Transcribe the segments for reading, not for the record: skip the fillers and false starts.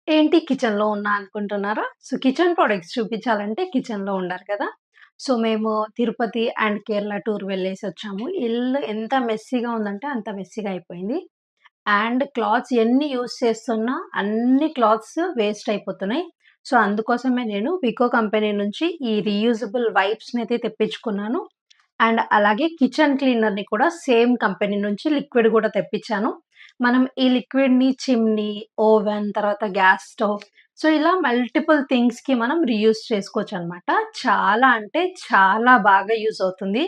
ఏంటి కిచెన్‌లో ఉన్నా అనుకుంటున్నారా? సో, కిచెన్ ప్రొడక్ట్స్ చూపించాలంటే కిచెన్‌లో ఉండాలి కదా! సో, మేము తిరుపతి అండ్ కేరళ టూర్ వెళ్ళేసొచ్చాము. ఇల్లు ఎంత మెస్సీగా ఉందంటే అంత మెస్సీగా అయిపోయింది. అండ్ క్లాత్స్ ఎన్ని యూజ్ చేస్తున్నా అన్ని క్లాత్స్ వేస్ట్ అయిపోతున్నాయి. సో, అందుకోసమే నేను వికో కంపెనీ నుంచి ఈ రీయూజబుల్ వైప్స్‌నయితే తెప్పించుకున్నాను. అండ్ అలాగే కిచెన్ క్లీనర్‌ని కూడా సేమ్ కంపెనీ నుంచి లిక్విడ్ గూడా తెప్పిచ్చాను. మనం ఈ లిక్విడ్‌ని చిమ్నీ, ఓవెన్, తర్వాత గ్యాస్ స్టవ్ సో, ఇలా మల్టిపుల్ థింగ్స్‌కి మనం రీయూజ్ చేసుకోవచ్చనమాట. చాలా అంటే చాలా బాగా యూజ్ అవుతుంది.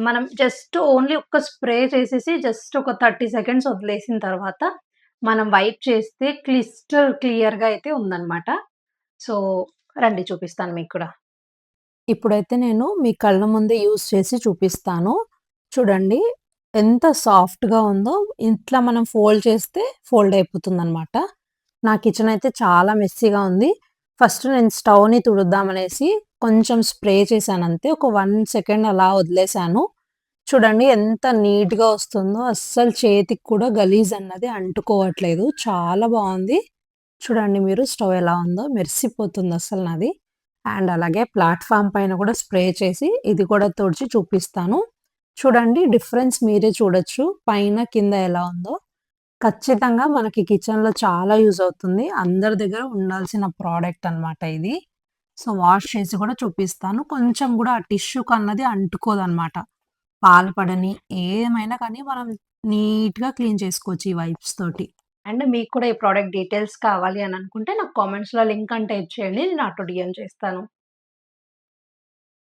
మనం జస్ట్ ఓన్లీ ఒక్క స్ప్రే చేసేసి జస్ట్ ఒక 30 సెకండ్స్ వదిలేసిన తర్వాత మనం వైప్ చేస్తే క్లిస్టర్ క్లియర్‌గా అయితే ఉందనమాట. సో, రండి చూపిస్తాను మీకు కూడా. ఇప్పుడైతే నేను మీ కళ్ళ ముందే యూజ్ చేసి చూపిస్తాను. చూడండి ఎంత సాఫ్ట్‌గా ఉందో. ఇట్లా మనం ఫోల్డ్ చేస్తే ఫోల్డ్ అయిపోతుందనమాట. నా కిచెన్ అయితే చాలా మెస్సీగా ఉంది. ఫస్ట్ నేను స్టవ్‌ని తుడుద్దామనేసి కొంచెం స్ప్రే చేశానంతే. ఒక 1 సెకండ్ అలా వదిలేసాను. చూడండి ఎంత నీట్‌గా వస్తుందో. అస్సలు చేతికి కూడా గలీజ్ అన్నది అంటుకోవట్లేదు. చాలా బావుంది. చూడండి మీరు స్టవ్ ఎలా ఉందో మెరిసిపోతుందసలు నాది. అండ్ అలాగే ప్లాట్‌ఫార్మ్ పైన కూడా స్ప్రే చేసి ఇది కూడా తుడిచి చూపిస్తాను. చూడండి డిఫరెన్స్ మీరే చూడొచ్చు. పైన, కింద ఎలా ఉందో. ఖచ్చితంగా మనకి కిచెన్‌లో చాలా యూజ్ అవుతుంది. అందరి దగ్గర ఉండాల్సిన ప్రొడక్ట్ అన్నమాట ఇది. సో, వాష్ చేసి కూడా చూపిస్తాను. కొంచెం గూడా ఆ టిష్యూకన్నది అంటుకోదనమాట. పాలు పడని ఏమైనా కానీ మనం నీట్‌గా క్లీన్ చేసుకోవచ్చు ఈ వైప్స్ తోటి. అండ్ మీకు కూడా ఈ ప్రొడక్ట్ డీటెయిల్స్ కావాలి అని అనుకుంటే నాకు కామెంట్స్‌లో లింక్ అని టైప్ చేయండి. నేను ఆటో డీఎం చేస్తాను.